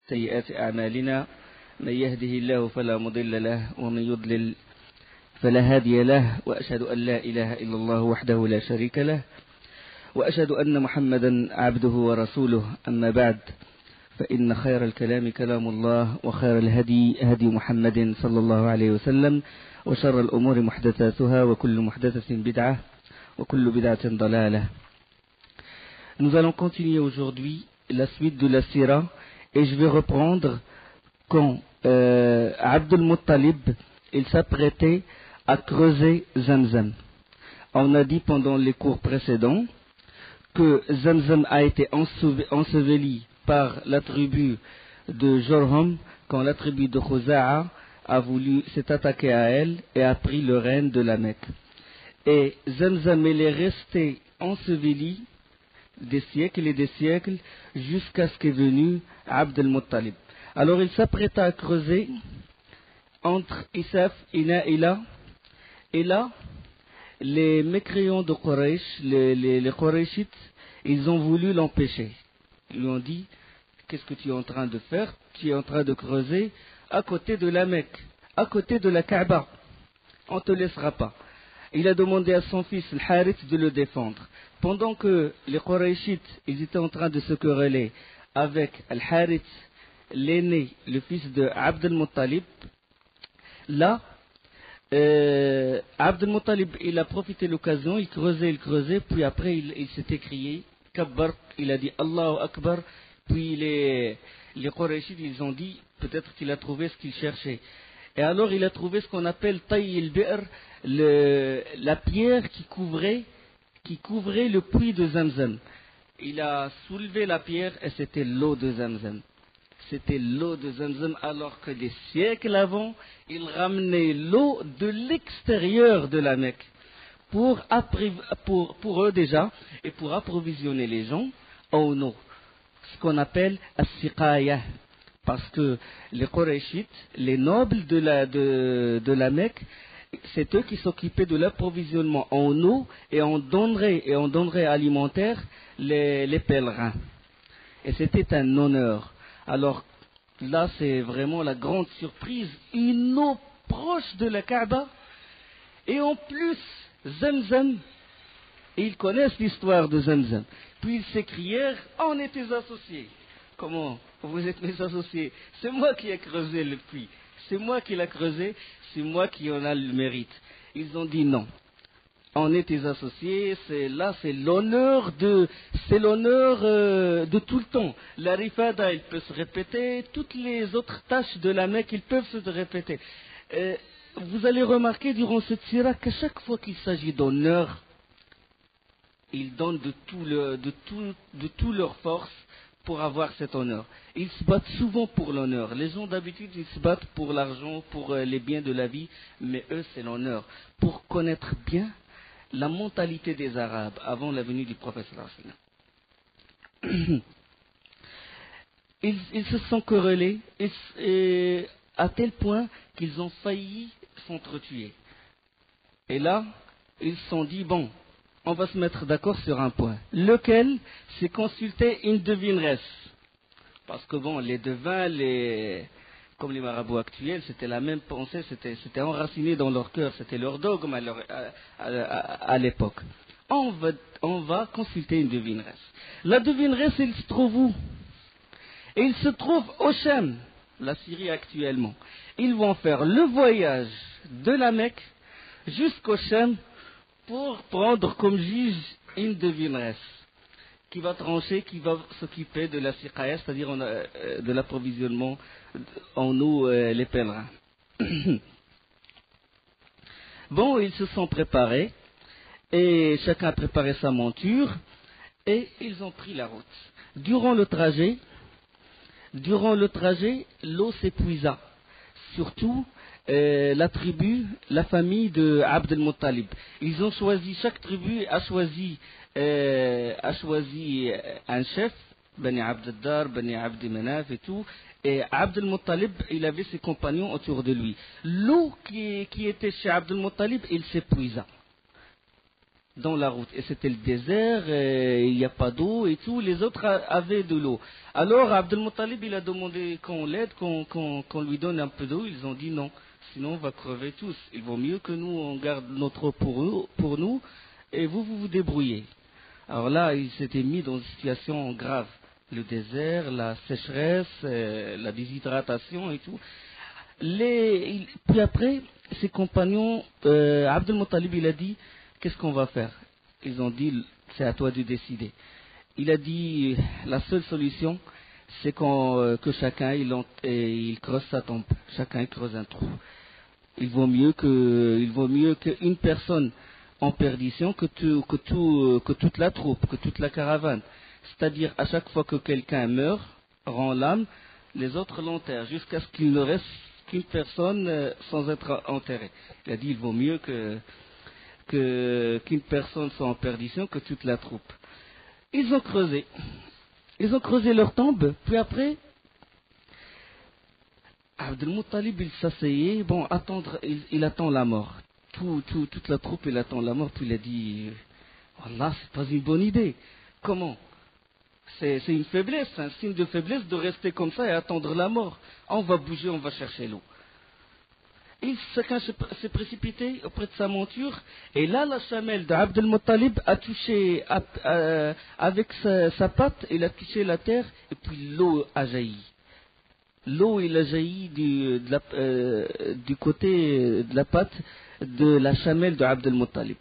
سيئات أعمالنا من يهده الله فلا مضل له ومن يضلل فلا هادي له وأشهد أن لا إله إلا الله وحده لا شريك له وأشهد أن محمدا عبده ورسوله أما بعد فإن خير الكلام كلام الله وخير الهدي هدي محمد صلى الله عليه وسلم وشر الأمور محدثاتها وكل محدثة بدعة وكل بدعة ضلالة. Nous allons continuer aujourd'hui la suite de la Sira et je vais reprendre quand Abdul Muttalib il s'apprêtait à creuser Zamzam. On a dit pendant les cours précédents que Zamzam a été enseveli par la tribu de Jorham quand la tribu de Khuza'a a voulu s'est attaquée à elle et a pris le règne de la Mecque. Et Zamzam il est resté enseveli des siècles et des siècles jusqu'à ce qu'est venu Abd al-Muttalib. Alors il s'apprêta à creuser entre Isaf et Naïla, et là les mécréants de Quraysh, les Qurayshites, ils ont voulu l'empêcher. Ils lui ont dit: qu'est-ce que tu es en train de faire? Tu es en train de creuser à côté de la Mecque, à côté de la Kaaba. On ne te laissera pas. Il a demandé à son fils Al-Harith de le défendre. Pendant que les Qurayshites ils étaient en train de se quereller avec Al-Harith, l'aîné, le fils de Abd al-Muttalib, là, Abd al-Muttalib il a profité de l'occasion, il creusait, puis après il s'est écrié Kabbar, il a dit Allahu Akbar, puis les Qurayshites ils ont dit peut-être qu'il a trouvé ce qu'il cherchait. Et alors il a trouvé ce qu'on appelle Tay al-Bi'r, la pierre qui couvrait le puits de Zamzam. Il a soulevé la pierre et c'était l'eau de Zamzam. C'était l'eau de Zamzam, alors que des siècles avant, il ramenait l'eau de l'extérieur de la Mecque pour eux déjà et pour approvisionner les gens en eau. Ce qu'on appelle as-siqaya. Parce que les Qurayshites, les nobles de la Mecque, c'est eux qui s'occupaient de l'approvisionnement en eau et en denrées alimentaires les pèlerins. Et c'était un honneur. Alors là, c'est vraiment la grande surprise, une eau proche de la Kaaba, et en plus, Zamzam, et ils connaissent l'histoire de Zamzam. Puis ils s'écrièrent: on est tes associés. Comment? Vous êtes mes associés? C'est moi qui ai creusé le puits. C'est moi qui l'ai creusé, c'est moi qui en a le mérite. Ils ont dit non. On est tes associés, c'est l'honneur de tout le temps. La rifada, il peut se répéter, toutes les autres tâches de la Mecque, ils peuvent se répéter. Vous allez remarquer durant cette sira qu'à chaque fois qu'il s'agit d'honneur, ils donnent de tout leur force pour avoir cet honneur. Ils se battent souvent pour l'honneur. Les gens d'habitude, ils se battent pour l'argent, pour les biens de la vie, mais eux, c'est l'honneur. Pour connaître bien la mentalité des Arabes avant la venue du prophète sallallahu alayhi wa sallam. Ils se sont querellés à tel point qu'ils ont failli s'entretuer. Et là, ils se sont dit, bon, on va se mettre d'accord sur un point. Lequel? C'est consulter une devineresse. Parce que bon, les devins, comme les marabouts actuels, c'était la même pensée, c'était enraciné dans leur cœur, c'était leur dogme à l'époque. On va consulter une devineresse. La devineresse, elle se trouve où? Elle se trouve au Cham, la Syrie actuellement. Ils vont faire le voyage de la Mecque jusqu'au Cham pour prendre comme juge une devineresse qui va trancher, qui va s'occuper de la siqaya, c'est-à-dire de l'approvisionnement en eau les pèlerins. Bon, ils se sont préparés et chacun a préparé sa monture et ils ont pris la route. Durant le trajet, l'eau s'épuisa, surtout la famille de Abd al-Muttalib. Ils ont choisi, chaque tribu a choisi un chef, Bani Abd al-Dar, Bani Abd Manaf et tout, et Abd al-Muttalib, il avait ses compagnons autour de lui. L'eau qui était chez Abd al-Muttalib, il s'épuisa. dans la route. Et c'était le désert, il n'y a pas d'eau et tout, les autres avaient de l'eau. Alors Abdel Muttalib, il a demandé qu'on l'aide, qu'on lui donne un peu d'eau. Ils ont dit non, sinon on va crever tous. Il vaut mieux que nous, on garde notre eau pour nous, et vous vous débrouillez. Alors là, il s'était mis dans une situation grave. Le désert, la sécheresse, la déshydratation et tout. Puis après, ses compagnons, Abdel Muttalib, il a dit, qu'est-ce qu'on va faire? Ils ont dit, c'est à toi de décider. Il a dit, la seule solution, c'est que chacun, il creuse sa tombe. Chacun, il creuse un trou. Il vaut mieux qu'une personne en perdition que toute la troupe, que toute la caravane. C'est-à-dire, à chaque fois que quelqu'un meurt, rend l'âme, les autres l'enterrent, jusqu'à ce qu'il ne reste qu'une personne sans être enterrée. Il a dit, il vaut mieux qu'une personne soit en perdition que toute la troupe. Ils ont creusé leur tombe, puis après, Abdel Muttalib, il s'asseyait, il attend la mort. Toute la troupe, il attend la mort, puis il a dit, Wallah, c'est pas une bonne idée. Comment? C'est une faiblesse, un signe de faiblesse de rester comme ça et attendre la mort. On va bouger, on va chercher l'eau. Chacun s'est précipité auprès de sa monture, et là, la chamelle d'Abdel Muttalib a touché, avec sa patte, il a touché la terre, et puis l'eau a jailli. L'eau, il a jailli du côté de la patte de la chamelle d'Abdel Muttalib.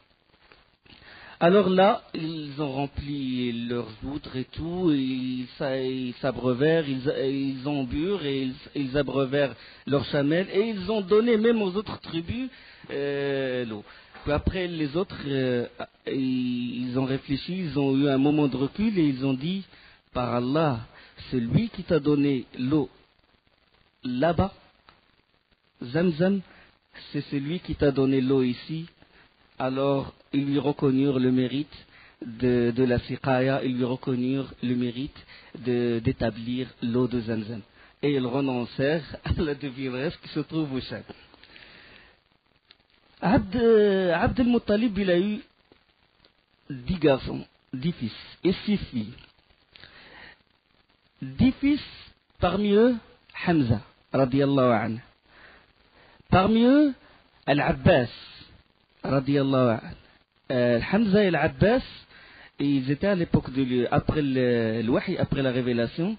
Alors là, ils ont rempli leurs outres et tout, ils s'abreuvèrent, ils ont bu et ils abreuvèrent leurs chamelles, et ils ont donné même aux autres tribus l'eau. Puis après, les autres, ils ont réfléchi, ils ont eu un moment de recul et ils ont dit, par Allah, c'est lui qui t'a donné l'eau là-bas, Zamzam, c'est celui qui t'a donné l'eau ici. Alors, ils lui reconnurent le mérite de la siqaya, ils lui reconnurent le mérite d'établir l'eau de Zamzam. Et ils renoncèrent à la devineresse qui se trouve au Chad. Abdel Muttalib, il a eu 10 garçons, 10 fils et 6 filles. 10 fils, parmi eux, Hamza, radiyallahu anhu. Parmi eux, Al-Abbas, radiyallahu anhu. Hamza et Al-Abbas, ils étaient à l'époque après le wahi, après la révélation,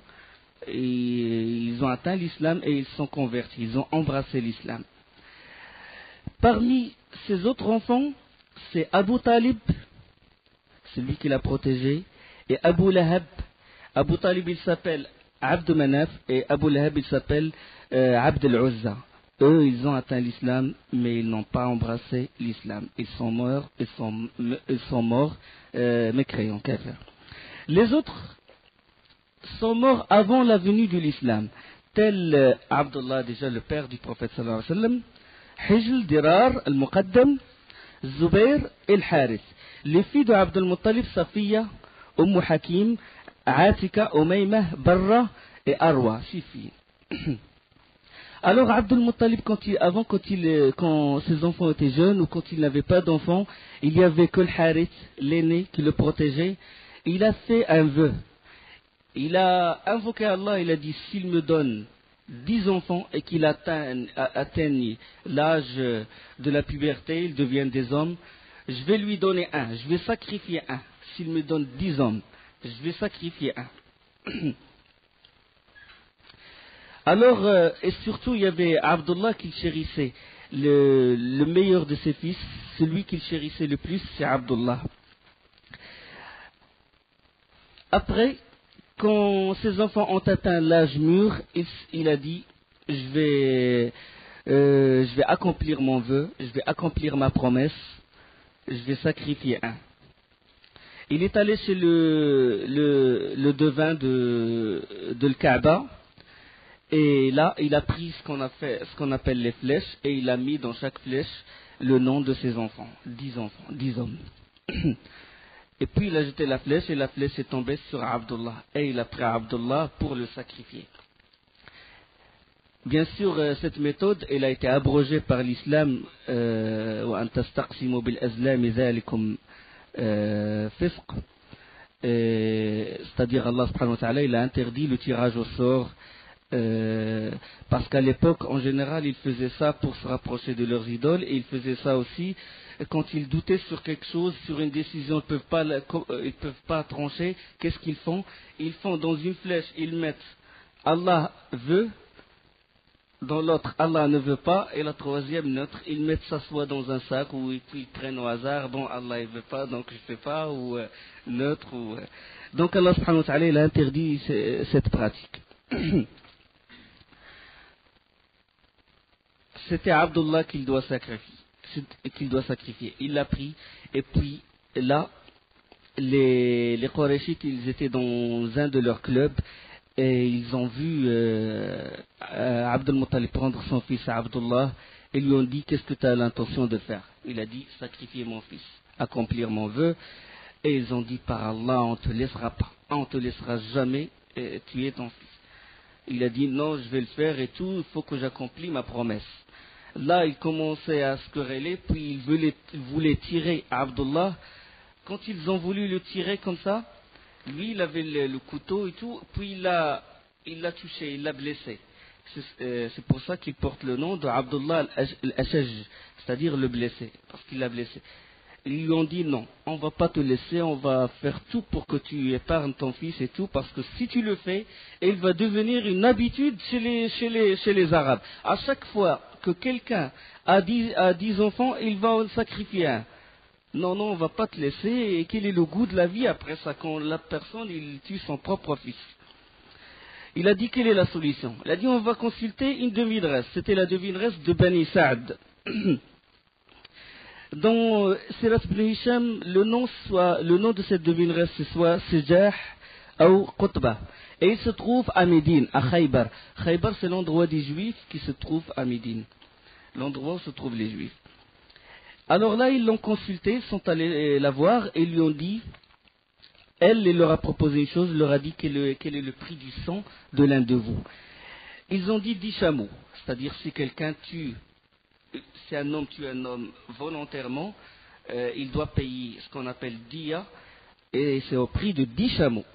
et ils ont atteint l'islam et ils sont convertis, ils ont embrassé l'islam. Parmi ses autres enfants, c'est Abu Talib, celui qui l'a protégé, et Abu Lahab. Abu Talib, il s'appelle Abd Manaf, et Abu Lahab, il s'appelle Abd al-Uzza. Eux, ils ont atteint l'islam, mais ils n'ont pas embrassé l'islam. Ils sont morts, mécréants, kafir. Les autres sont morts avant la venue de l'islam, tel Abdullah, déjà le père du prophète sallallahu alayhi wa sallam, Hijl, Dirar, Al-Muqaddam, Zubair et Al-Harith. Les filles de Abdel Muttalib, Safiya, Hakim, Atika, Umaymah, Barra et Arwa, 6 filles. Alors Abdel Muttalib, quand ses enfants étaient jeunes ou quand il n'avait pas d'enfants, il n'y avait que le Harith, l'aîné, qui le protégeait. Il a fait un vœu. Il a invoqué Allah, il a dit, s'il me donne 10 enfants et qu'il atteigne l'âge de la puberté, ils deviennent des hommes, je vais lui donner un, je vais sacrifier un. S'il me donne 10 hommes, je vais sacrifier un. Alors, et surtout, il y avait Abdullah qu'il chérissait. Le meilleur de ses fils, celui qu'il chérissait le plus, c'est Abdullah. Après, quand ses enfants ont atteint l'âge mûr, il a dit, je vais accomplir mon vœu, je vais accomplir ma promesse, je vais sacrifier un. Il est allé chez le devin de l'Kaaba, et là, il a pris ce qu'on appelle les flèches, et il a mis dans chaque flèche le nom de ses enfants, 10 enfants, 10 hommes. Et puis il a jeté la flèche, et la flèche est tombée sur Abdullah, et il a pris Abdullah pour le sacrifier. Bien sûr, cette méthode, elle a été abrogée par l'islam, fisq. C'est-à-dire Allah subhanahu wa ta'ala, il a interdit le tirage au sort, parce qu'à l'époque, en général, ils faisaient ça pour se rapprocher de leurs idoles, et ils faisaient ça aussi quand ils doutaient sur quelque chose, sur une décision, ils peuvent pas trancher. Qu'est-ce qu'ils font? Ils font dans une flèche, ils mettent Allah veut, dans l'autre Allah ne veut pas, et la troisième neutre, ils mettent ça soit dans un sac ou ils prennent au hasard, bon Allah il veut pas donc je fais pas, ou neutre, ou donc Allah subhanahu wa ta'ala il a interdit cette pratique. C'était Abdullah qu'il doit sacrifier, il l'a pris, et puis là les Qurayshites ils étaient dans un de leurs clubs, et ils ont vu Abdul Muttalib prendre son fils à Abdullah et lui ont dit: qu'est-ce que tu as l'intention de faire? Il a dit: sacrifier mon fils, accomplir mon vœu. Et ils ont dit: par Allah, on ne te laissera pas, on ne te laissera jamais tuer ton fils. Il a dit: non, je vais le faire et tout, il faut que j'accomplis ma promesse. Là, il commençait à se quereller, puis il voulait tirer à Abdullah. Quand ils ont voulu le tirer comme ça, lui, il avait le couteau et tout, puis il l'a touché, il l'a blessé. C'est pour ça qu'il porte le nom de Abdullah al-Ashaj, c'est-à-dire le blessé, parce qu'il l'a blessé. Ils lui ont dit: non, on ne va pas te laisser, on va faire tout pour que tu épargnes ton fils et tout, parce que si tu le fais, il va devenir une habitude chez les Arabes. À chaque fois que quelqu'un a 10 enfants, il va en sacrifier un. Non, on ne va pas te laisser. Et quel est le goût de la vie après ça, quand la personne il tue son propre fils? Il a dit: quelle est la solution? Il a dit: on va consulter une devineresse. C'était la devineresse de Bani Sa'd. Dans Sirat ibn Hisham, le nom de cette devineresse, c'est soit Sijah ou Qutba. Et il se trouve à Médine, à Khaybar. Khaybar, c'est l'endroit des Juifs qui se trouve à Médine. L'endroit où se trouvent les Juifs. Alors là, ils l'ont consulté, ils sont allés la voir et lui ont dit, elle leur a proposé une chose, leur a dit quel est le prix du sang de l'un de vous. Ils ont dit 10 chameaux, c'est-à-dire si quelqu'un si un homme tue un homme volontairement, il doit payer ce qu'on appelle diya, et c'est au prix de 10 chameaux.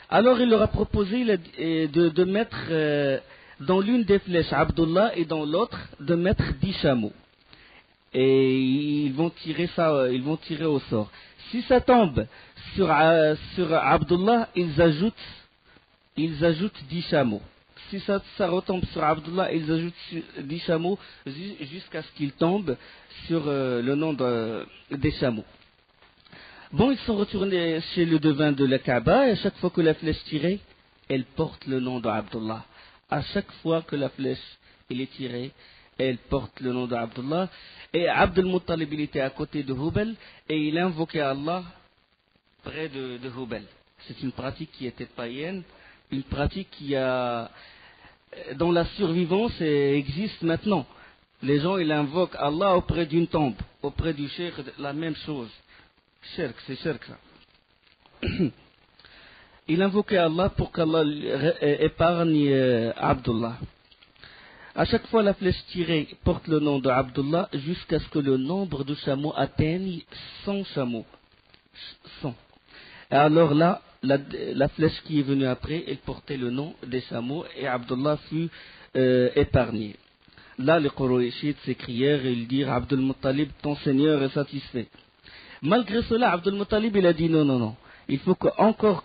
Alors il leur a proposé de mettre dans l'une des flèches Abdullah et dans l'autre de mettre 10 chameaux. Et ils vont tirer au sort. Si ça tombe sur Abdullah, ils ajoutent 10 chameaux. Si ça retombe sur Abdullah, ils ajoutent 10 chameaux jusqu'à ce qu'il tombe sur le nom des chameaux. Bon, ils sont retournés chez le devin de la Kaaba, et à chaque fois que la flèche tirée, elle porte le nom d'Abdullah. À chaque fois que la flèche est tirée, elle porte le nom d'Abdullah. Et Abdul Muttalib, il était à côté de Hubal, et il invoquait Allah près de Hubal. C'est une pratique qui était païenne, une pratique dont la survivance existe maintenant. Les gens, ils invoquent Allah auprès d'une tombe, auprès du cheikh, la même chose. Shirk, c'est shirk ça. Il invoquait Allah pour qu'Allah épargne Abdullah. À chaque fois, la flèche tirée porte le nom d'Abdullah jusqu'à ce que le nombre de chameaux atteigne 100 chameaux. 100. Et alors là, la flèche qui est venue après, elle portait le nom des chameaux et Abdullah fut épargné. Là, les Qurayshites s'écrièrent et ils dirent: Abdul Muttalib, ton Seigneur est satisfait. Malgré cela, Abdul Muttalib, il a dit: non. Il faut pour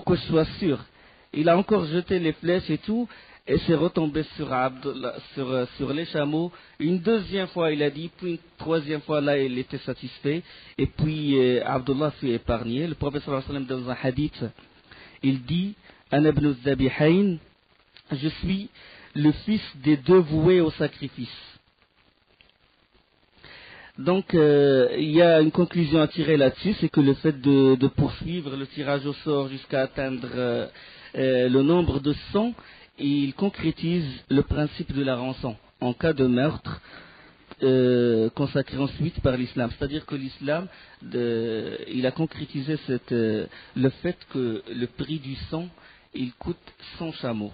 que je sois sûr. Il a encore jeté les flèches et tout, et s'est retombé sur les chameaux. Une deuxième fois, il a dit, puis une troisième fois, là, il était satisfait. Et puis, Abdullah fut épargné. Le prophète sallallahu alayhi wa sallam, dans un hadith, il dit: Ana ibn Zabihayn, je suis le fils des deux voués au sacrifice. Donc, il y a une conclusion à tirer là-dessus, c'est que le fait de poursuivre le tirage au sort jusqu'à atteindre le nombre de 100, il concrétise le principe de la rançon en cas de meurtre consacré ensuite par l'islam. C'est-à-dire que l'islam, il a concrétisé le fait que le prix du sang, il coûte 100 chameaux.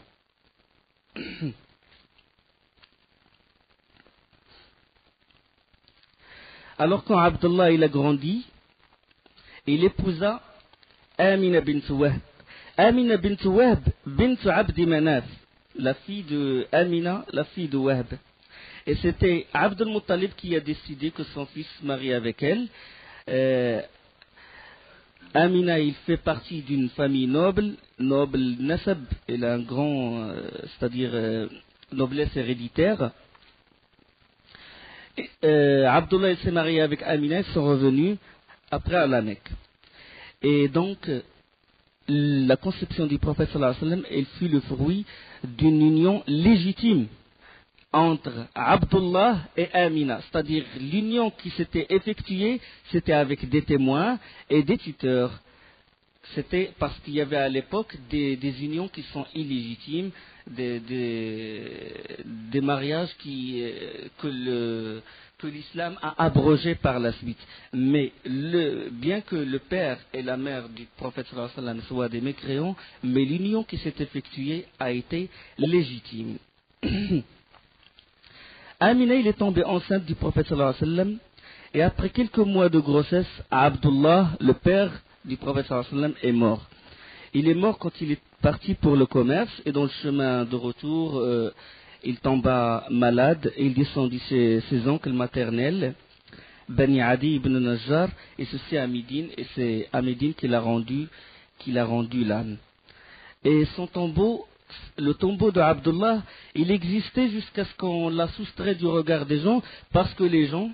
Alors quand Abdullah il a grandi, il épousa Amina bint Wahb. Amina bint Wahb, bint Abdi Manaf, la fille de Amina, la fille de Wahb. Et c'était Abd al-Muttalib qui a décidé que son fils se marie avec elle. Amina, il fait partie d'une famille noble nasab, il a un grand, c'est-à-dire noblesse héréditaire. Abdullah s'est marié avec Amina, ils sont revenus après à la Mecque. Et donc, la conception du prophète sallallahu alayhi wa sallam, elle fut le fruit d'une union légitime entre Abdullah et Amina, c'est-à-dire l'union qui s'était effectuée, c'était avec des témoins et des tuteurs. C'était parce qu'il y avait à l'époque des unions qui sont illégitimes, des mariages que l'islam a abrogés par la suite. Mais bien que le père et la mère du prophète sallallahu alayhi wa sallam soient des mécréants, mais l'union qui s'est effectuée a été légitime. Amina, il est tombé enceinte du prophète sallallahu alayhi wa sallam, et après quelques mois de grossesse, Abdullah, le père du prophète sallallahu alayhi wa sallam, est mort. Il est mort quand il est parti pour le commerce, et dans le chemin de retour, il tomba malade, et il descendit chez ses oncles maternels, Bani Adi ibn Najjar, et ceci à Médine, et c'est à Médine qu'il a rendu l'âme. Et son tombeau, le tombeau de Abdullah, il existait jusqu'à ce qu'on l'a soustrait du regard des gens, parce que les gens,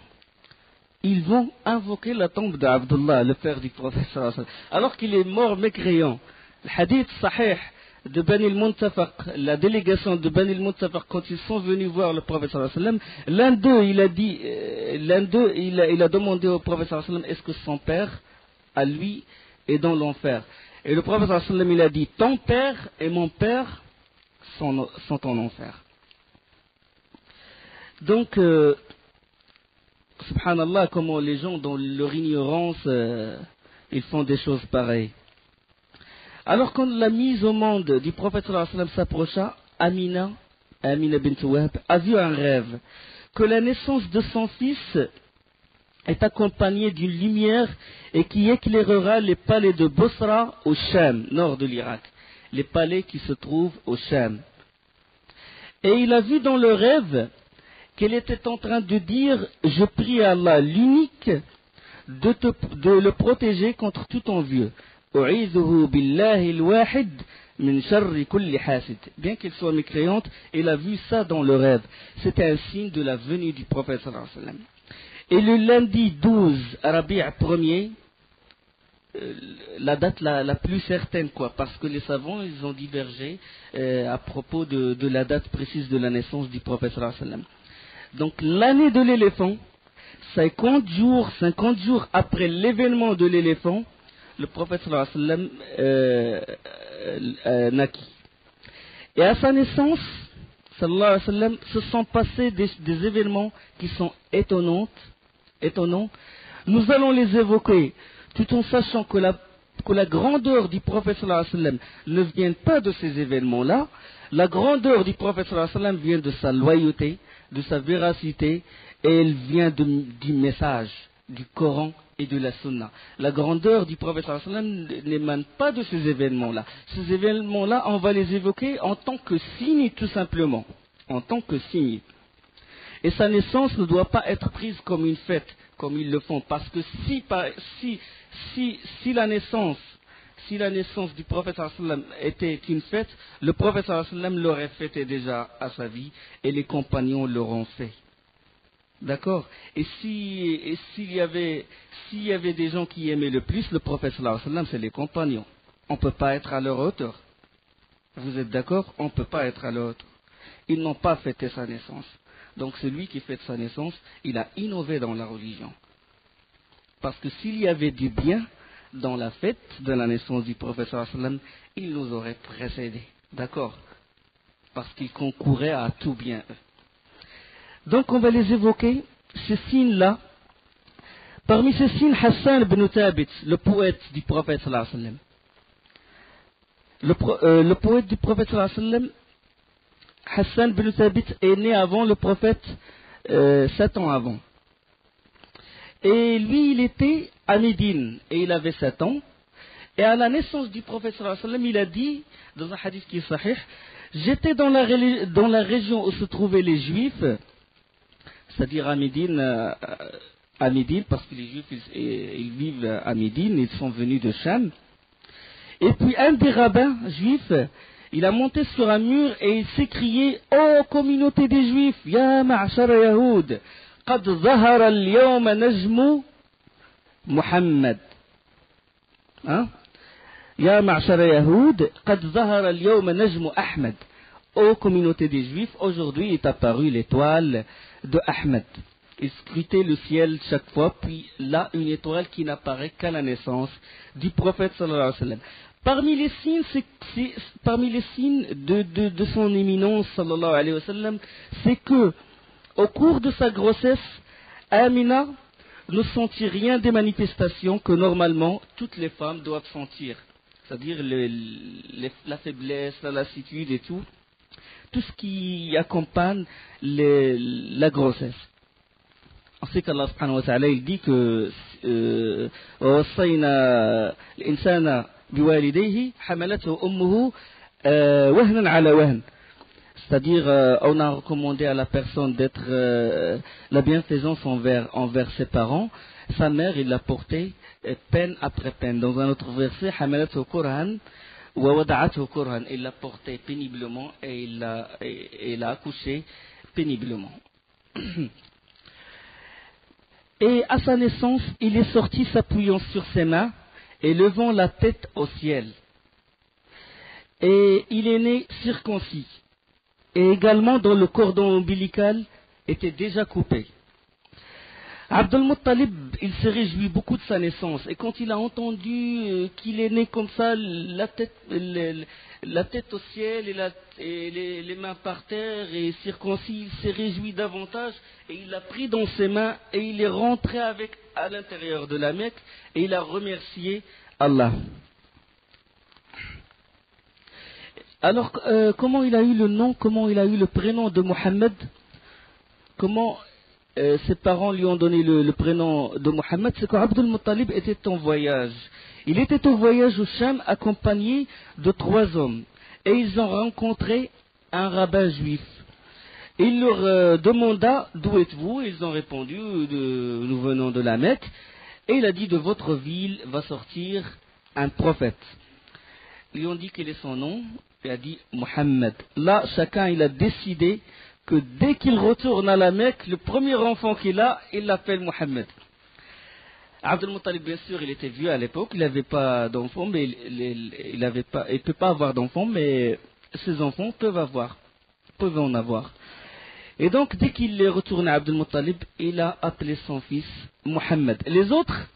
ils vont invoquer la tombe d'Abdullah, le père du prophète sallallahu alayhi wa sallam, alors qu'il est mort mécréant. Le hadith sahih de Bani al-Muntafaq, la délégation de Bani al-Muntafaq, quand ils sont venus voir le prophète sallallahu alayhi wa sallam, l'un d'eux, il a demandé au prophète sallallahu alayhi wa sallam, est-ce que son père, à lui, est dans l'enfer? Et le prophète sallallahu alayhi wa sallam, il a dit, ton père et mon père sont en enfer. Donc, subhanallah, comment les gens, dans leur ignorance, ils font des choses pareilles. Alors, quand la mise au monde du prophète sallallahu alayhi wa sallam s'approcha, Amina bint Wahb, a vu un rêve, que la naissance de son fils est accompagnée d'une lumière et qui éclairera les palais de Bosra au Sham, nord de l'Irak. Les palais qui se trouvent au Sham. Et il a vu dans le rêve qu'elle était en train de dire, je prie à Allah l'unique de le protéger contre tout envieux. Bien qu'elle soit mécréante, elle a vu ça dans le rêve. C'était un signe de la venue du prophète sallallahu alayhi wa sallam. Et le lundi 12 Rabi' 1er, la date la plus certaine, parce que les savants ils ont divergé à propos de la date précise de la naissance du prophète sallallahu alayhi wa sallam. Donc l'année de l'éléphant, 50 jours après l'événement de l'éléphant, le prophète sallallahu alayhi wa sallam naquit. Et à sa naissance, sallallahu alayhi wa sallam, se sont passés des événements qui sont étonnants. Nous allons les évoquer tout en sachant que la grandeur du prophète sallallahu alayhi wa sallam ne vient pas de ces événements-là. La grandeur du prophète sallallahu alayhi wa sallam vient de sa loyauté, de sa véracité, et elle vient du message du Coran et de la Sunna. La grandeur du prophète sallallahu alayhi wa sallam n'émane pas de ces événements-là. Ces événements-là, on va les évoquer en tant que signe, tout simplement. En tant que signe. Et sa naissance ne doit pas être prise comme une fête, comme ils le font. Parce que si la naissance du prophète sallallahu alayhi wa sallam était une fête, le prophète sallallahu alayhi wa sallam l'aurait fêté déjà à sa vie et les compagnons l'auront fait. D'accord? Et s'il y avait des gens qui aimaient le plus le prophète sallallahu alayhi wa sallam, c'est les compagnons. On ne peut pas être à leur hauteur. Vous êtes d'accord? On ne peut pas être à leur hauteur. Ils n'ont pas fêté sa naissance. Donc celui qui fête sa naissance, il a innové dans la religion. Parce que s'il y avait du bien dans la fête de la naissance du prophète sallallahu alayhi wa sallam, il nous aurait précédés. D'accord? Parce qu'il concourait à tout bien. Donc on va les évoquer, ces signes-là. Parmi ces signes, Hassan ibn Thabit, le poète du prophète sallallahu alayhi wa sallam. Le poète du prophète sallallahu alayhi wa sallam, Hassan ibn Thabit est né avant le prophète, 7 ans avant. Et lui, il était à Médine et il avait 7 ans. Et à la naissance du prophète sallallahu alayhi wa sallam, il a dit, dans un hadith qui est sahih, j'étais dans la région où se trouvaient les Juifs, c'est-à-dire à Médine, parce que les Juifs ils vivent à Médine, ils sont venus de Cham. Et puis un des rabbins juifs, il a monté sur un mur et il s'est crié: ô communauté des Juifs, ya ma'ashara Yahoud, qad zahara al-yawma najmu Muhammad. Hein? Ya ma'ashara Yahoud, qad zahara al-yawma najmu Ahmed. Ô communauté des Juifs, aujourd'hui est apparue l'étoile de Ahmed. Il scrutait le ciel chaque fois, puis là, une étoile qui n'apparaît qu'à la naissance du prophète sallallahu alayhi wa sallam. Parmi les signes de son éminence sallallahu alayhi wa sallam, c'est que, au cours de sa grossesse, Amina ne sentit rien des manifestations que normalement toutes les femmes doivent sentir. C'est-à-dire la faiblesse, la lassitude et tout ce qui accompagne la grossesse. On sait qu'Allah subhanahu wa ta'ala il dit que وَوَصَّيْنَا الْإِنسَانَ بِوَالِدَيْهِ حَمَلَتْهُ أُمُّهُ وَهْنًا عَلَى وَهْنٍ. C'est-à-dire, on a recommandé à la personne d'être la bienfaisance envers ses parents. Sa mère, il l'a porté peine après peine. Dans un autre verset, حَمَلَتْهُ كُرْهًا وَوَضَعَتْهُ كُرْهًا. Il l'a porté péniblement et il l'a accouché péniblement. Et à sa naissance, il est sorti s'appuyant sur ses mains et levant la tête au ciel. Et il est né circoncis. Et également dont le cordon ombilical était déjà coupé. Abdul Muttalib, il s'est réjoui beaucoup de sa naissance. Et quand il a entendu qu'il est né comme ça, la tête au ciel et les mains par terre et circoncis, il s'est réjoui davantage et il l'a pris dans ses mains et il est rentré à l'intérieur de la Mecque et il a remercié Allah. Alors, comment il a eu le nom, comment il a eu le prénom de Mohammed? Comment ses parents lui ont donné le prénom de Mohammed? C'est quand Abdul Muttalib était en voyage. Il était au voyage au Cham accompagné de 3 hommes. Et ils ont rencontré un rabbin juif. Il leur demanda: d'où êtes-vous? Ils ont répondu: nous venons de la Mecque. Et il a dit: de votre ville va sortir un prophète. Ils lui ont dit quel est son nom. Il a dit Mohammed. Là, chacun il a décidé que dès qu'il retourne à la Mecque, le premier enfant qu'il a, il l'appelle Mohammed. Abdul Muttalib, bien sûr, il était vieux à l'époque, il n'avait pas d'enfants, mais il ne peut pas avoir d'enfants, mais ses enfants peuvent en avoir. Et donc, dès qu'il est retourné à Abdul Muttalib, il a appelé son fils Mohammed. Les autres,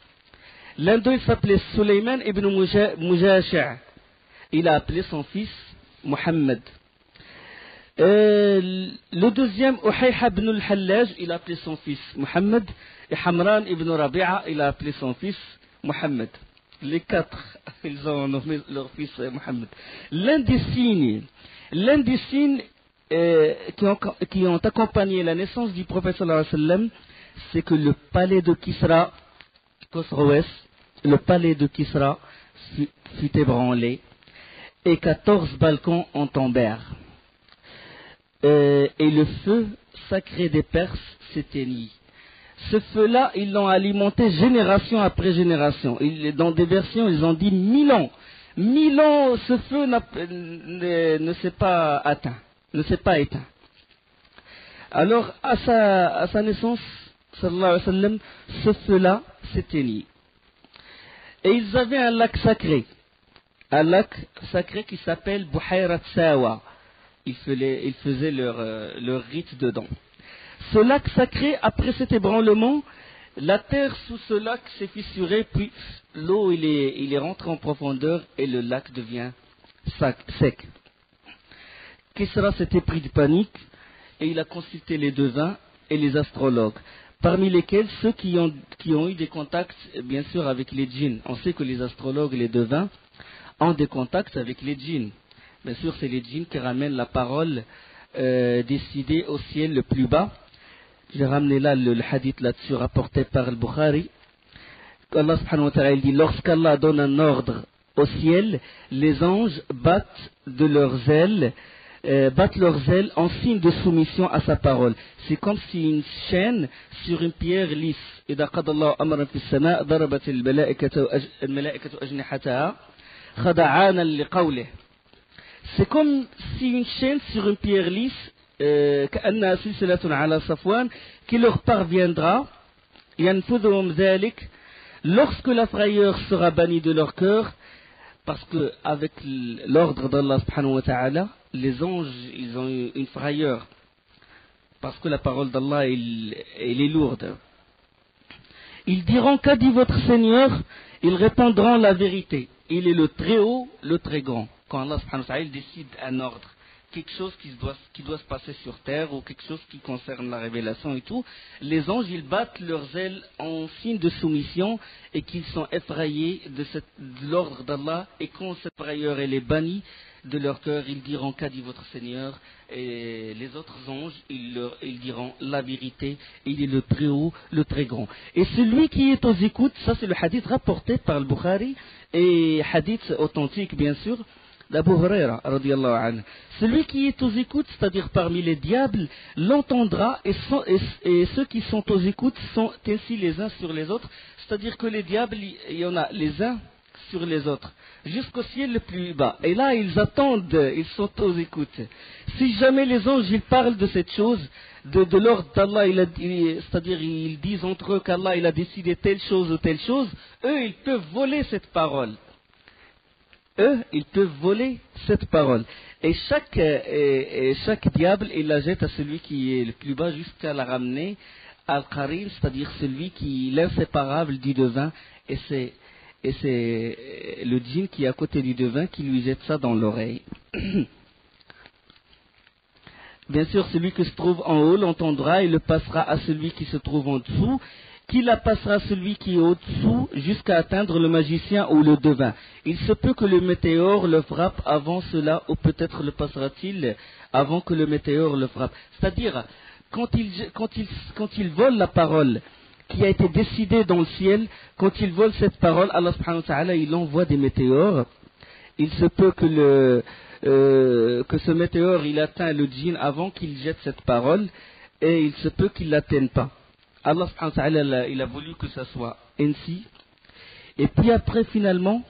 l'un d'eux il s'appelait Sulayman ibn Mujashi'. Il a appelé son fils Mohammed. Le deuxième, Uhayha ibn al-Hallaj, il a appelé son fils Mohammed. Et Hamran ibn Rabi'a, il a appelé son fils Mohammed. Les 4, ils ont nommé leur fils Mohammed. L'un des signes qui ont accompagné la naissance du prophète sallallahu alayhi wa sallam, c'est que le palais de Kisra, Khosroès, le palais de Kisra fut ébranlé et 14 balcons en tombèrent. Et le feu sacré des Perses s'éteignit. Ce feu-là, ils l'ont alimenté génération après génération. Dans des versions, ils ont dit 1000 ans. 1000 ans, ce feu ne s'est pas atteint, ne s'est pas éteint. Alors, à sa naissance, sallallahu alayhi wa sallam, ce feu-là s'éteignit. Et ils avaient un lac sacré qui s'appelle Buhayrat Sawa. Ils faisaient leur rite dedans. Ce lac sacré, après cet ébranlement, la terre sous ce lac s'est fissurée, puis l'eau il est rentré en profondeur et le lac devient sec. Kisra s'était pris de panique et il a consulté les devins et les astrologues, parmi lesquels ceux qui ont eu des contacts, bien sûr, avec les djinns. On sait que les astrologues et les devins ont des contacts avec les djinns. Bien sûr, c'est les djinns qui ramènent la parole décidée au ciel le plus bas. J'ai ramené là le hadith là-dessus rapporté par le Bukhari. Allah subhanahu wa ta'ala dit, lorsqu'Allah donne un ordre au ciel, les anges battent leurs ailes en signe de soumission à sa parole. C'est comme si une chaîne sur une pierre lisse. إذا قضى الله أمرا في السماء ضربت الملائكة أجنحتها خضعانا لقوله. C'est comme si une chaîne sur une pierre lisse كأنها سلسلة على صفوان qui leur parviendra ينفذهم ذلك lorsque la frayeur sera bannie de leur cœur, parce que avec l'ordre d'Allah subhanahu wa ta'ala, les anges ils ont une frayeur parce que la parole d'Allah elle est lourde. Ils diront, qu'a dit votre Seigneur? Ils répondront la vérité. Il est le très haut, le très grand. Quand Allah subhanahu wa ta'ala décide un ordre, quelque chose qui doit se passer sur terre ou quelque chose qui concerne la révélation et tout, les anges ils battent leurs ailes en signe de soumission et qu'ils sont effrayés de l'ordre d'Allah, et quand cette frayeur elle est bannie de leur cœur, ils diront, qu'a dit votre Seigneur? Et les autres anges ils diront la vérité, il est le très haut, le très grand. Et celui qui est aux écoutes, ça c'est le hadith rapporté par le Bukhari, et hadith authentique bien sûr d'Abu Huraira radiyallahu anhu. Celui qui est aux écoutes, c'est-à-dire parmi les diables, l'entendra, et ceux qui sont aux écoutes sont ainsi les uns sur les autres, c'est-à-dire que les diables, il y en a les uns sur les autres, jusqu'au ciel le plus bas. Et là, ils attendent, ils sont aux écoutes. Si jamais les anges, ils parlent de cette chose, de l'ordre d'Allah, c'est-à-dire ils disent entre eux qu'Allah, il a décidé telle chose ou telle chose, eux, ils peuvent voler cette parole. Ils peuvent voler cette parole. Et chaque diable, il la jette à celui qui est le plus bas jusqu'à la ramener al-Qarin, c'est-à-dire celui qui est l'inséparable du devin, et c'est le djinn qui est à côté du devin qui lui jette ça dans l'oreille. Bien sûr, celui qui se trouve en haut l'entendra et le passera à celui qui se trouve en dessous, qui la passera à celui qui est au-dessous jusqu'à atteindre le magicien ou le devin. Il se peut que le météore le frappe avant cela, ou peut-être le passera-t-il avant que le météore le frappe. C'est-à-dire, quand il vole la parole qui a été décidée dans le ciel, quand il vole cette parole, Allah subhanahu wa ta'ala, il envoie des météores. Il se peut que ce météore, il atteint le djinn avant qu'il jette cette parole, et il se peut qu'il ne l'atteigne pas. Allah subhanahu wa ta'ala, il a voulu que ça soit ainsi. Et puis après, finalement,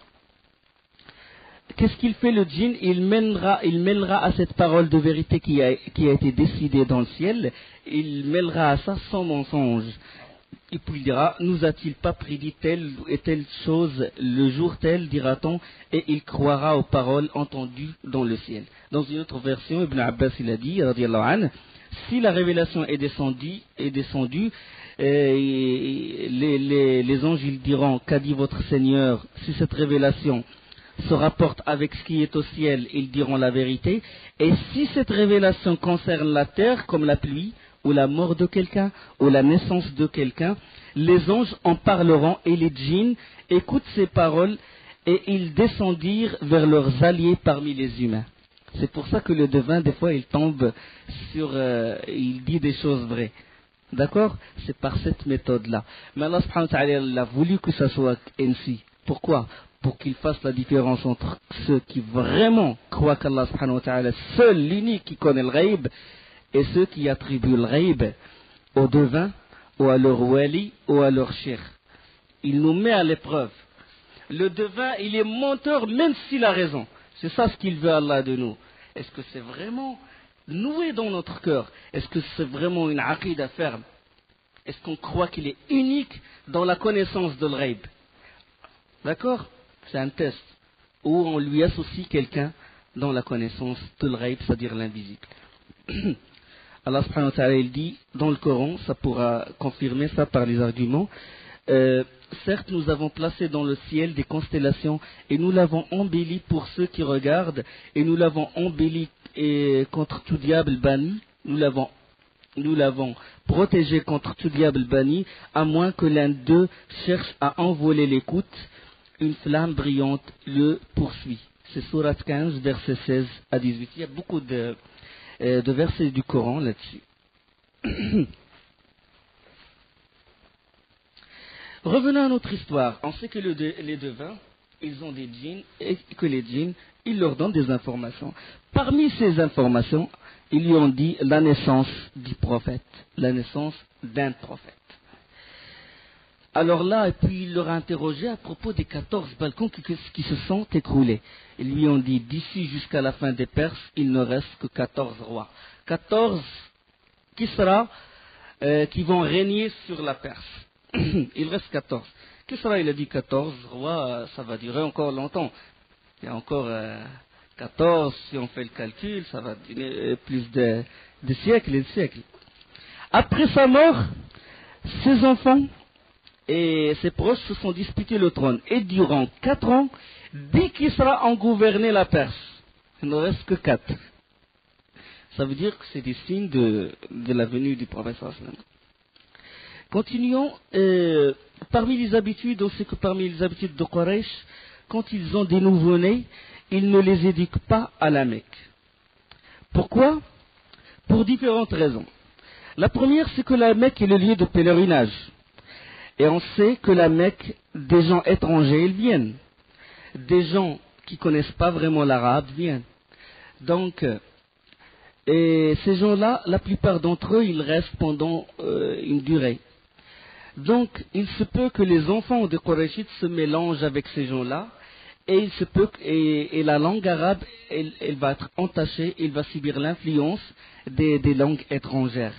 qu'est-ce qu'il fait le djinn? Il mêlera à cette parole de vérité qui a été décidée dans le ciel, il mêlera à ça son mensonge. Et puis il dira, nous a-t-il pas prédit telle et telle chose le jour tel, dira-t-on, et il croira aux paroles entendues dans le ciel. Dans une autre version, Ibn Abbas il a dit, radiyallahu anhu, si la révélation est descendue, les anges ils diront, qu'a dit votre Seigneur? Si cette révélation se rapporte avec ce qui est au ciel, ils diront la vérité. Et si cette révélation concerne la terre, comme la pluie, ou la mort de quelqu'un, ou la naissance de quelqu'un, les anges en parleront, et les djinns écoutent ces paroles, et ils descendirent vers leurs alliés parmi les humains. C'est pour ça que le devin, des fois, il tombe il dit des choses vraies. D'accord? C'est par cette méthode-là. Mais Allah subhanahu wa ta'ala, il a voulu que ça soit ainsi. Pourquoi? Pour qu'il fasse la différence entre ceux qui vraiment croient qu'Allah subhanahu wa ta'ala, seul, l'unique qui connaît le ghaib, et ceux qui attribuent le ghaib au devin, ou à leur wali, ou à leur shir. Il nous met à l'épreuve. Le devin, il est menteur même s'il a raison. C'est ça ce qu'il veut Allah de nous. Est-ce que c'est vraiment noué dans notre cœur? Est-ce que c'est vraiment une aqida ferme? Est-ce qu'on croit qu'il est unique dans la connaissance de l'ghaib? D'accord? C'est un test où on lui associe quelqu'un dans la connaissance de l'ghaib, c'est-à-dire l'invisible. Allah subhanahu wa ta'ala il dit dans le Coran, ça pourra confirmer ça par les arguments, certes nous avons placé dans le ciel des constellations et nous l'avons embelli pour ceux qui regardent, et nous l'avons embelli contre tout diable banni, nous l'avons protégé contre tout diable banni, à moins que l'un d'eux cherche à envoler l'écoute, une flamme brillante le poursuit. C'est Sourate 15, versets 16 à 18. Il y a beaucoup de versets du Coran là-dessus. Revenons à notre histoire. On sait que les devins, ils ont des djinns et que les djinns, ils leur donnent des informations. Parmi ces informations, ils lui ont dit la naissance du prophète, la naissance d'un prophète. Alors là, et puis il leur a interrogé à propos des 14 balcons qui se sont écroulés. Ils lui ont dit, d'ici jusqu'à la fin des Perses, il ne reste que 14 rois. 14 Kisra qui vont régner sur la Perse. Il reste 14. Kisra, il a dit 14 rois, ça va durer encore longtemps. Il y a encore 14, si on fait le calcul, ça va durer plus de siècles et de siècles. Après sa mort, ses enfants et ses proches se sont disputés le trône. Et durant 4 ans, 10 Kisra ont gouverné la Perse. Il ne reste que 4. Ça veut dire que c'est des signes de la venue du prophète. Continuons. Parmi les habitudes, on sait que parmi les habitudes de Quraysh, quand ils ont des nouveau-nés, ils ne les éduquent pas à la Mecque. Pourquoi? Pour différentes raisons. La première, c'est que la Mecque est le lieu de pèlerinage. Et on sait que la Mecque, des gens étrangers, ils viennent. Des gens qui ne connaissent pas vraiment l'arabe viennent. Donc, et ces gens-là, la plupart d'entre eux, ils restent pendant une durée. Donc, il se peut que les enfants de Qurayshites se mélangent avec ces gens-là, et il se peut et la langue arabe, elle va être entachée, elle va subir l'influence des langues étrangères.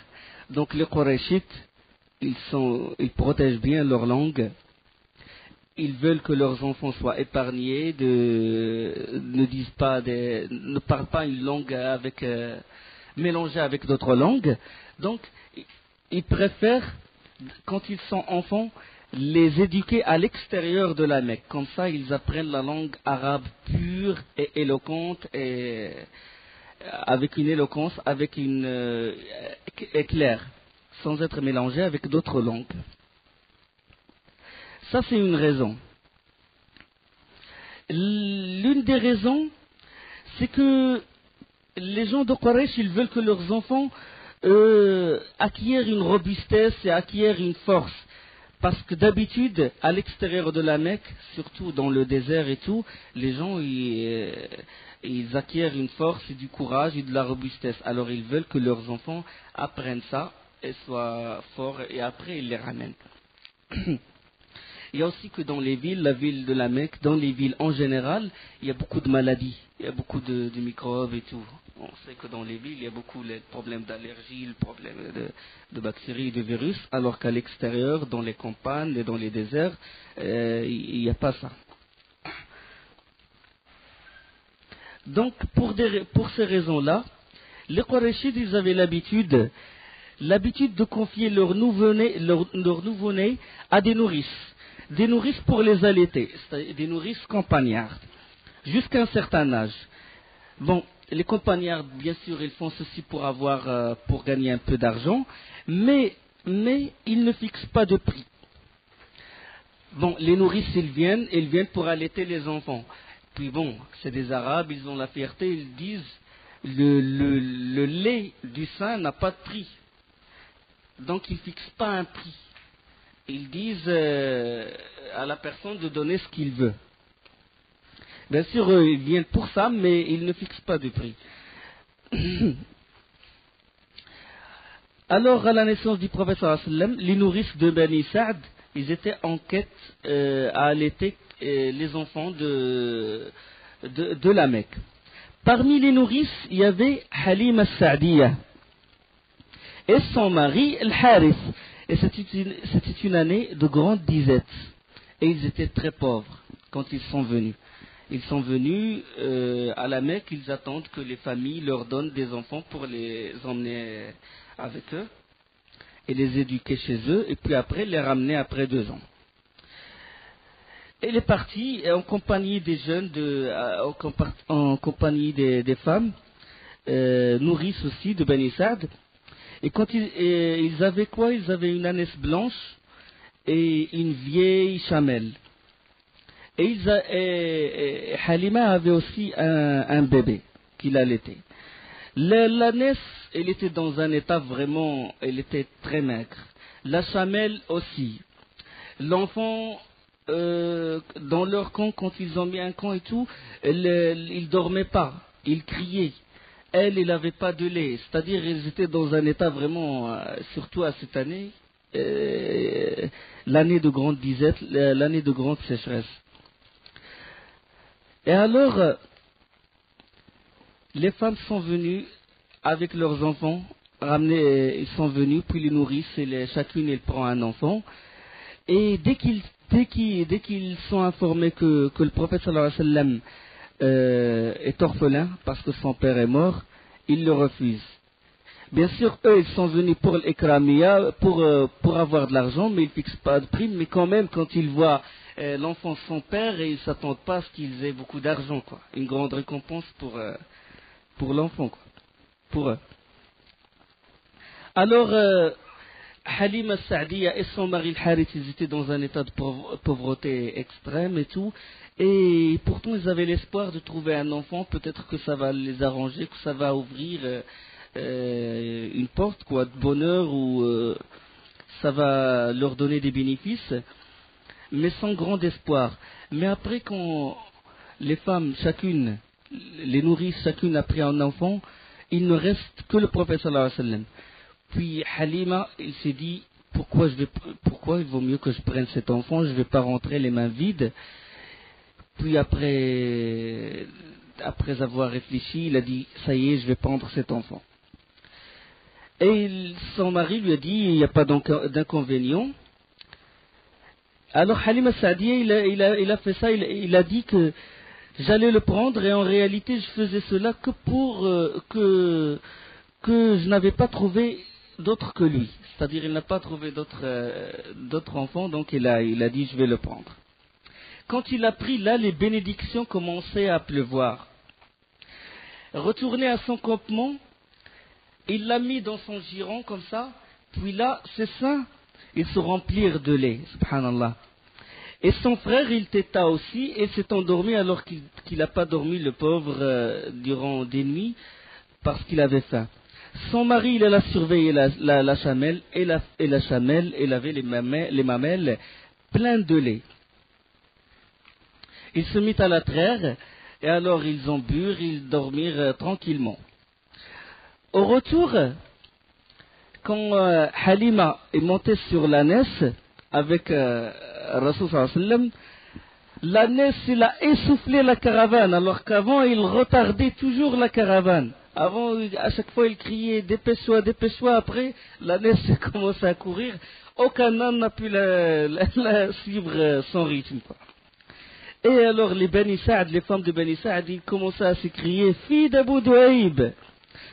Donc, les Qurayshites, ils protègent bien leur langue. Ils veulent que leurs enfants soient épargnés, ne parlent pas une langue mélangée avec d'autres langues. Donc, ils préfèrent, quand ils sont enfants, les éduquer à l'extérieur de la Mecque. Comme ça, ils apprennent la langue arabe pure et éloquente, et avec une éloquence, avec une claire, sans être mélangée avec d'autres langues. Ça, c'est une raison. L'une des raisons, c'est que les gens de Quraysh, ils veulent que leurs enfants acquièrent une robustesse et acquièrent une force. Parce que d'habitude, à l'extérieur de la Mecque, surtout dans le désert et tout, les gens, ils acquièrent une force et du courage et de la robustesse. Alors ils veulent que leurs enfants apprennent ça et soient forts, et après ils les ramènent. Il y a aussi que dans les villes, la ville de la Mecque, dans les villes en général, il y a beaucoup de maladies, il y a beaucoup de microbes et tout. On sait que dans les villes, il y a beaucoup de problèmes d'allergie, le problème de bactéries et de virus, alors qu'à l'extérieur, dans les campagnes et dans les déserts, il n'y a pas ça. Donc, pour ces raisons-là, les Qurayshites, ils avaient l'habitude de confier leurs nouveau-nés à des nourrices pour les allaiter, c'est-à-dire des nourrices campagnardes, jusqu'à un certain âge. Bon, les campagnardes, bien sûr, ils font ceci pour gagner un peu d'argent, mais ils ne fixent pas de prix. Bon, les nourrices, ils viennent pour allaiter les enfants. Puis bon, c'est des Arabes, ils ont la fierté, ils disent le lait du sein n'a pas de prix. Donc ils ne fixent pas un prix. Ils disent à la personne de donner ce qu'il veut. Bien sûr, ils viennent pour ça, mais ils ne fixent pas de prix. Alors, à la naissance du prophète sallallahu alayhi wa sallam, les nourrices de Bani Sa'd, ils étaient en quête à allaiter les enfants de la Mecque. Parmi les nourrices, il y avait Halima al-Sa'diya et son mari, Al-Harith. Et c'était une année de grande disette. Et ils étaient très pauvres quand ils sont venus. Ils sont venus à la Mecque, ils attendent que les familles leur donnent des enfants pour les emmener avec eux et les éduquer chez eux, et puis après les ramener après 2 ans. Elle est partie en compagnie des jeunes, en compagnie des femmes, nourrices aussi de Bani Sa'd. Et quand ils avaient quoi? Ils avaient une ânesse blanche et une vieille chamelle. Et Halima avait aussi un bébé qu'il allaitait. L'ânesse, elle était dans un état vraiment, elle était très maigre. La chamelle aussi. L'enfant, dans leur camp, quand ils ont mis un camp et tout, ils dormaient pas, ils criaient. Elle n'avait pas de lait, c'est-à-dire ils étaient dans un état vraiment, surtout à cette année, l'année de grande disette, l'année de grande sécheresse. Et alors, les femmes sont venues avec leurs enfants, ils sont venus, puis les nourrissent, et chacune elle prend un enfant. Et dès qu'ils sont informés que le prophète sallallahu alayhi wa sallam est orphelin parce que son père est mort, ils le refusent. Bien sûr, eux, ils sont venus pour l'Ikramiya, pour avoir de l'argent, mais ils ne fixent pas de prime. Mais quand même, quand ils voient l'enfant de son père, ils ne s'attendent pas à ce qu'ils aient beaucoup d'argent, quoi. Une grande récompense pour l'enfant, quoi. Pour eux. Alors, Halima Sa'diya et son mari Al-Harith, ils étaient dans un état de pauvreté extrême et tout. Et pourtant, ils avaient l'espoir de trouver un enfant. Peut-être que ça va les arranger, que ça va ouvrir une porte, quoi, de bonheur, ou ça va leur donner des bénéfices. Mais sans grand espoir. Mais après, quand les femmes, chacune, les nourrissent, chacune a pris un enfant, il ne reste que le prophète sallallahu alayhi wa sallam. Puis Halima, il s'est dit, pourquoi il vaut mieux que je prenne cet enfant, je ne vais pas rentrer les mains vides. Puis après avoir réfléchi, il a dit, ça y est, je vais prendre cet enfant. Et son mari lui a dit, il n'y a pas d'inconvénient. Alors Halima Sa'diya, il a fait ça, il a dit que j'allais le prendre, et en réalité je faisais cela que pour que je n'avais pas trouvé d'autre que lui. C'est-à-dire il n'a pas trouvé d'autres enfants, donc il a dit je vais le prendre. Quand il a pris, là, les bénédictions commençaient à pleuvoir. Retourné à son campement, il l'a mis dans son giron comme ça, puis là, ses seins, ils se remplirent de lait, subhanallah. Et son frère, il téta aussi, et s'est endormi alors qu'il n'a pas dormi, le pauvre, durant des nuits, parce qu'il avait faim. Son mari, il a surveillé la chamelle, et la chamelle, elle avait les mamelles pleines de lait. Il se mit à la traire, et alors ils ont bu, ils dormirent tranquillement. Au retour, quand Halima est montée sur l'ânesse avec Rasul sallallahu alayhi wa sallam, l'ânesse, il a essoufflé la caravane, alors qu'avant il retardait toujours la caravane. Avant, à chaque fois, il criait dépêche-toi, dépêche-toi. Après, l'ânesse a commencé à courir. Aucun âne n'a pu la suivre son rythme, quoi. Et alors les Bani Sa'd, les femmes de Bani Sa'd, ils commençaient à s'écrier fille d'Abu Du'aib,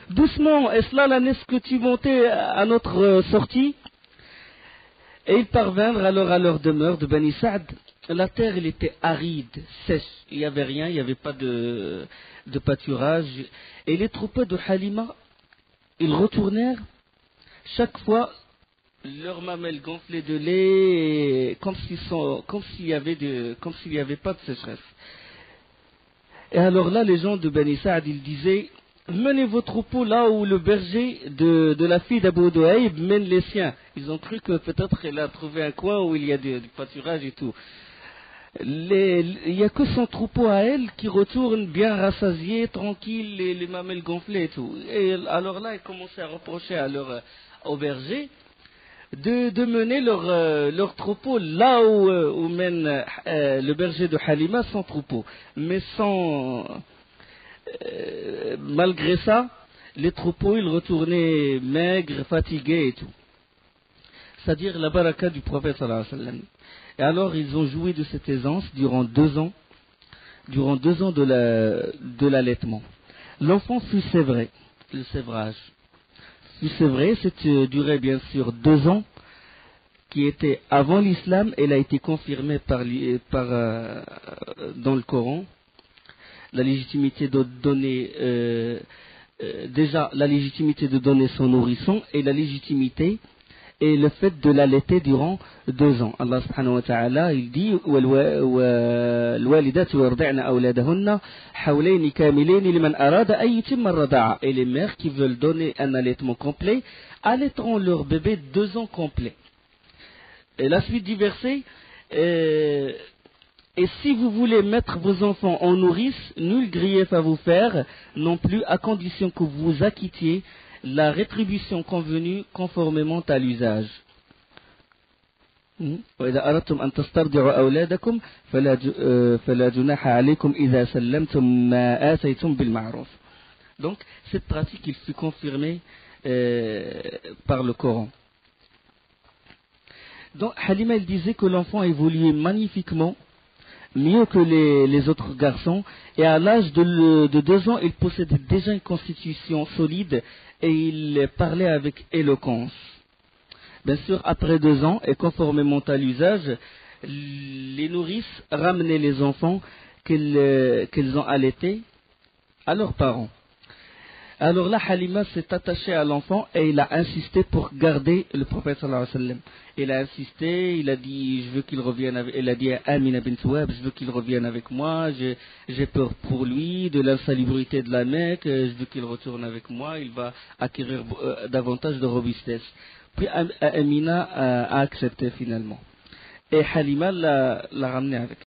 doucement, est-ce là l'ânesse que tu montais à notre sortie? Et ils parvinrent alors à leur demeure de Bani Sa'd. La terre, elle était aride, sèche, il n'y avait rien, il n'y avait pas de pâturage. Et les troupeaux de Halima, ils retournèrent chaque fois leurs mamelles gonflées de lait, comme s'il n'y avait pas de sécheresse. Et alors là, les gens de Bani Sa'd, ils disaient, menez vos troupeaux là où le berger de la fille d'Abu Du'aib mène les siens. Ils ont cru que peut-être elle a trouvé un coin où il y a du pâturage et tout. Il n'y a que son troupeau à elle qui retourne bien rassasié, tranquille, les mamelles gonflées et tout. Et alors là, ils commençaient à reprocher au berger de mener leur troupeau là où mène le berger de Halima son troupeau. Mais malgré ça, les troupeaux, ils retournaient maigres, fatigués et tout. C'est-à-dire la baraka du prophète sallallahu alayhi wa sallam. Et alors ils ont joui de cette aisance durant 2 ans de l'allaitement. L'enfant fut sévré, le sévrage. Fut sévré, cette durée bien sûr 2 ans, qui était avant l'islam. Elle a été confirmée dans le Coran. La légitimité de donner, déjà la légitimité de donner son nourrisson, et la légitimité et le fait de l'allaiter durant 2 ans. Allah subhanahu wa ta'ala, il dit وَالْوَالِدَاتُ يُرْضِعْنَ أَوْلَادَهُنَّ حَوْلَيْنِ كَامِلَيْنِ لِمَنْ أَرَادَ أَنْ يُتِمَّ الرَّضَاعَةَ. Et les mères qui veulent donner un allaitement complet allaiteront leur bébé 2 ans complets. Et la suite du verset, et si vous voulez mettre vos enfants en nourrice, nul grief à vous faire, non plus à condition que vous acquittiez la rétribution convenue conformément à l'usage. وإذا أردتم أن تسترضعوا أولادكم فلا جناح عليكم إذا سلمتم ما آتيتم بالمعروف. Donc, cette pratique, il fut confirmée par le Coran. Donc, Halima, elle disait que l'enfant évoluait magnifiquement, mieux que les autres garçons, et à l'âge de 2 ans, il possédait déjà une constitution solide et il parlait avec éloquence. Bien sûr, après 2 ans, et conformément à l'usage, les nourrices ramenaient les enfants qu'elles ont allaités à leurs parents. Alors là, Halima s'est attachée à l'enfant et il a insisté pour garder le prophète sallallahu alayhi wa sallam. Il a insisté, il a dit, je veux qu'il revienne avec, il a dit à Amina bint Wahb, je veux qu'il revienne avec moi, j'ai peur pour lui, de l'insalubrité de la Mecque, je veux qu'il retourne avec moi, il va acquérir davantage de robustesse. Puis Amina a accepté finalement. Et Halima l'a ramené avec